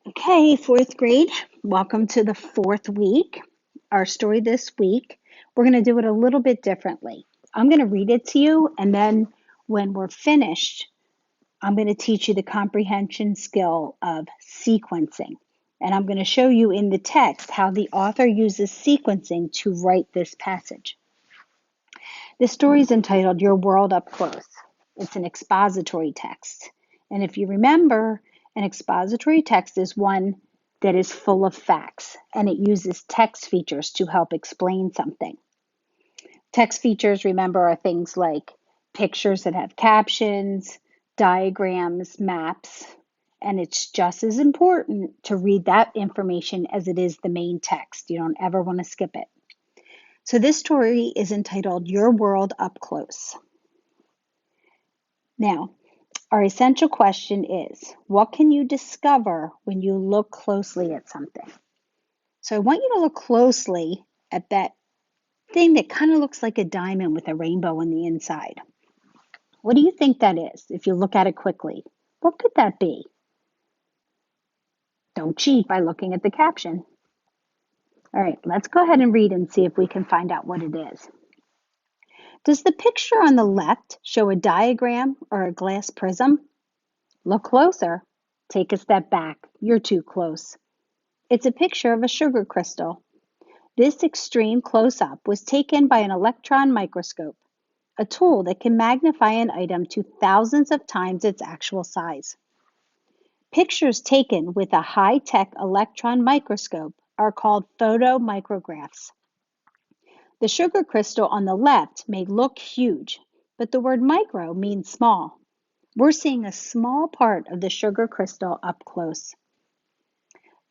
Okay, fourth grade, welcome to the fourth week. Our story this week, we're going to do it a little bit differently. I'm going to read it to you, and then when we're finished, I'm going to teach you the comprehension skill of sequencing. And I'm going to show you in the text how the author uses sequencing to write this passage. The story is entitled Your World Up Close. It's an expository text. And if you remember, an expository text is one that is full of facts and it uses text features to help explain something. Text features, remember, are things like pictures that have captions, diagrams, maps, and it's just as important to read that information as it is the main text. You don't ever want to skip it. So this story is entitled Your World Up Close. Now, our essential question is, what can you discover when you look closely at something? So I want you to look closely at that thing that kind of looks like a diamond with a rainbow on the inside. What do you think that is if you look at it quickly? What could that be? Don't cheat by looking at the caption. All right, let's go ahead and read and see if we can find out what it is. Does the picture on the left show a diagram or a glass prism? Look closer. Take a step back. You're too close. It's a picture of a sugar crystal. This extreme close-up was taken by an electron microscope, a tool that can magnify an item to thousands of times its actual size. Pictures taken with a high-tech electron microscope are called photomicrographs. The sugar crystal on the left may look huge, but the word micro means small. We're seeing a small part of the sugar crystal up close.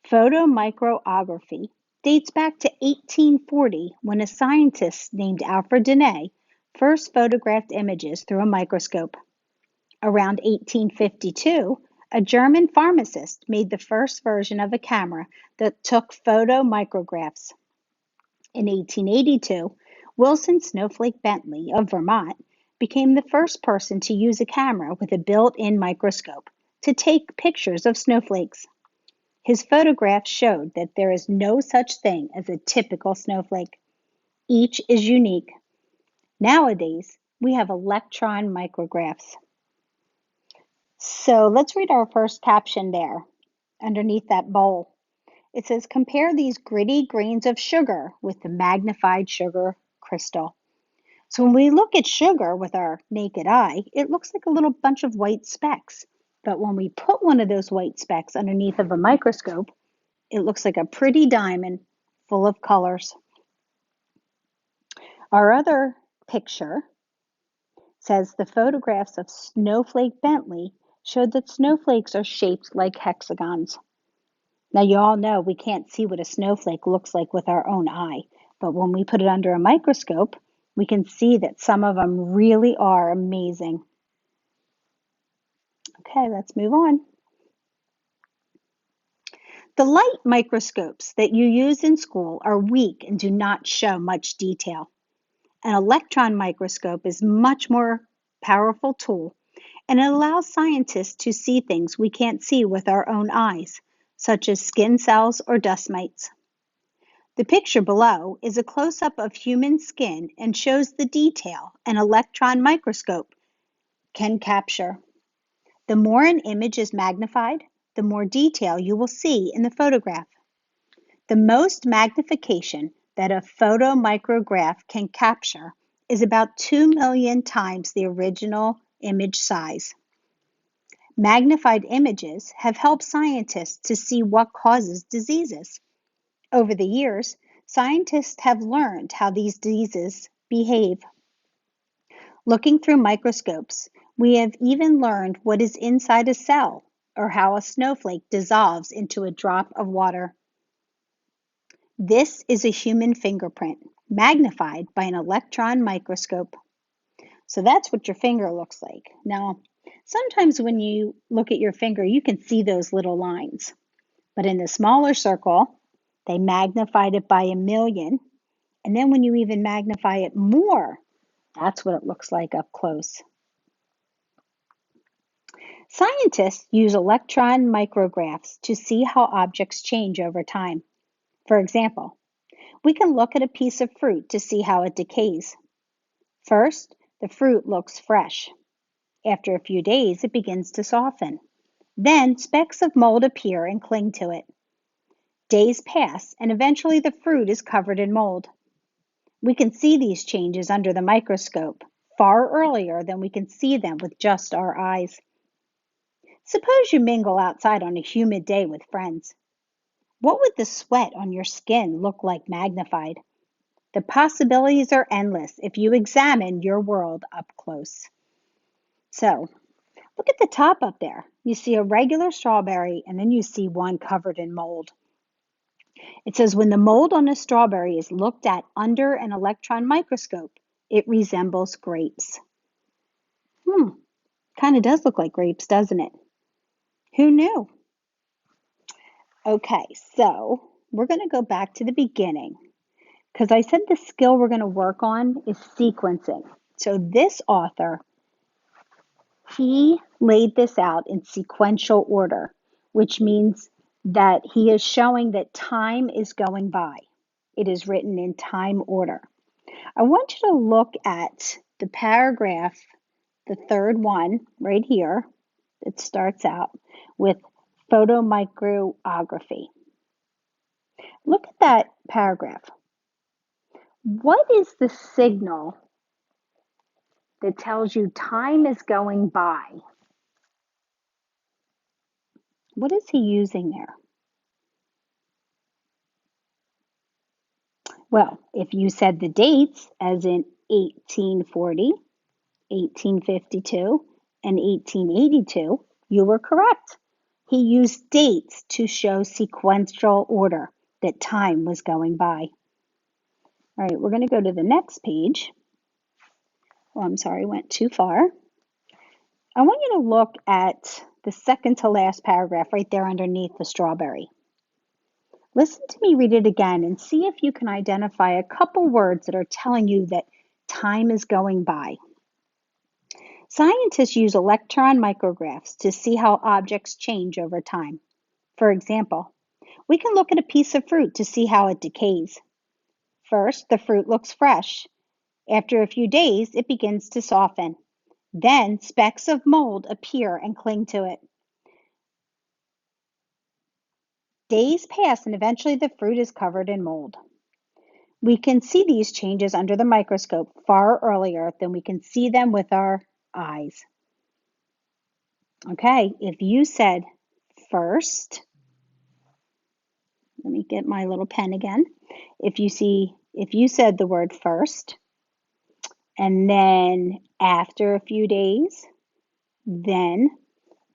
Photomicrography dates back to 1840 when a scientist named Alfred Denet first photographed images through a microscope. Around 1852, a German pharmacist made the first version of a camera that took photomicrographs. In 1882, Wilson Snowflake Bentley of Vermont became the first person to use a camera with a built-in microscope to take pictures of snowflakes. His photographs showed that there is no such thing as a typical snowflake. Each is unique. Nowadays, we have electron micrographs. So let's read our first caption there underneath that bowl. It says, compare these gritty grains of sugar with the magnified sugar crystal. So when we look at sugar with our naked eye, it looks like a little bunch of white specks. But when we put one of those white specks underneath of a microscope, it looks like a pretty diamond full of colors. Our other picture says the photographs of Snowflake Bentley showed that snowflakes are shaped like hexagons. Now, you all know we can't see what a snowflake looks like with our own eye, but when we put it under a microscope, we can see that some of them really are amazing. Okay, let's move on. The light microscopes that you use in school are weak and do not show much detail. An electron microscope is a much more powerful tool, and it allows scientists to see things we can't see with our own eyes, such as skin cells or dust mites. The picture below is a close-up of human skin and shows the detail an electron microscope can capture. The more an image is magnified, the more detail you will see in the photograph. The most magnification that a photomicrograph can capture is about 2 million times the original image size. Magnified images have helped scientists to see what causes diseases. Over the years, scientists have learned how these diseases behave. Looking through microscopes, we have even learned what is inside a cell or how a snowflake dissolves into a drop of water. This is a human fingerprint, magnified by an electron microscope. So that's what your finger looks like. Now, sometimes when you look at your finger, you can see those little lines. But in the smaller circle, they magnified it by 1,000,000. And then when you even magnify it more, that's what it looks like up close. Scientists use electron micrographs to see how objects change over time. For example, we can look at a piece of fruit to see how it decays. First, the fruit looks fresh. After a few days, it begins to soften. Then specks of mold appear and cling to it. Days pass, and eventually the fruit is covered in mold. We can see these changes under the microscope far earlier than we can see them with just our eyes. Suppose you mingle outside on a humid day with friends. What would the sweat on your skin look like magnified? The possibilities are endless if you examine your world up close. So, look at the top up there. You see a regular strawberry and then you see one covered in mold. It says when the mold on a strawberry is looked at under an electron microscope, it resembles grapes. Kind of does look like grapes, doesn't it? Who knew? Okay, so we're going to go back to the beginning because I said the skill we're going to work on is sequencing. So this author, he laid this out in sequential order, which means that he is showing that time is going by. It is written in time order. I want you to look at the paragraph, the third one right here, that starts out with photomicrography. Look at that paragraph. What is the signal that tells you time is going by? What is he using there? Well, if you said the dates, as in 1840, 1852, and 1882, you were correct. He used dates to show sequential order, that time was going by. All right, we're going to go to the next page. Oh, I'm sorry, went too far. I want you to look at the second to last paragraph right there underneath the strawberry. Listen to me read it again and see if you can identify a couple words that are telling you that time is going by. Scientists use electron micrographs to see how objects change over time. For example, we can look at a piece of fruit to see how it decays. First, the fruit looks fresh. After a few days, it begins to soften. Then specks of mold appear and cling to it. Days pass and eventually the fruit is covered in mold. We can see these changes under the microscope far earlier than we can see them with our eyes. Okay, if you said first, let me get my little pen again. If you said the word first, and then after a few days, then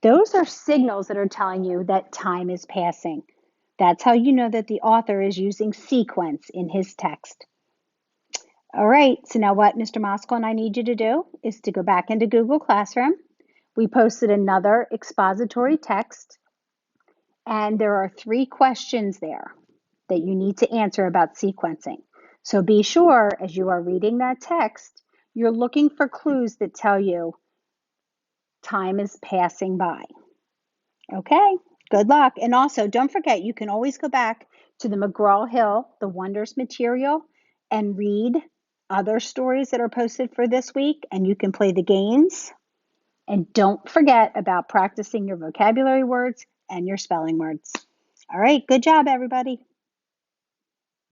those are signals that are telling you that time is passing. That's how you know that the author is using sequence in his text. All right, so now what Mr. Moskal and I need you to do is to go back into Google Classroom. We posted another expository text, and there are 3 questions there that you need to answer about sequencing. So be sure as you are reading that text, you're looking for clues that tell you time is passing by. Okay, good luck. And also, don't forget, you can always go back to the McGraw-Hill, the Wonders material, and read other stories that are posted for this week, and you can play the games. And don't forget about practicing your vocabulary words and your spelling words. All right, good job, everybody.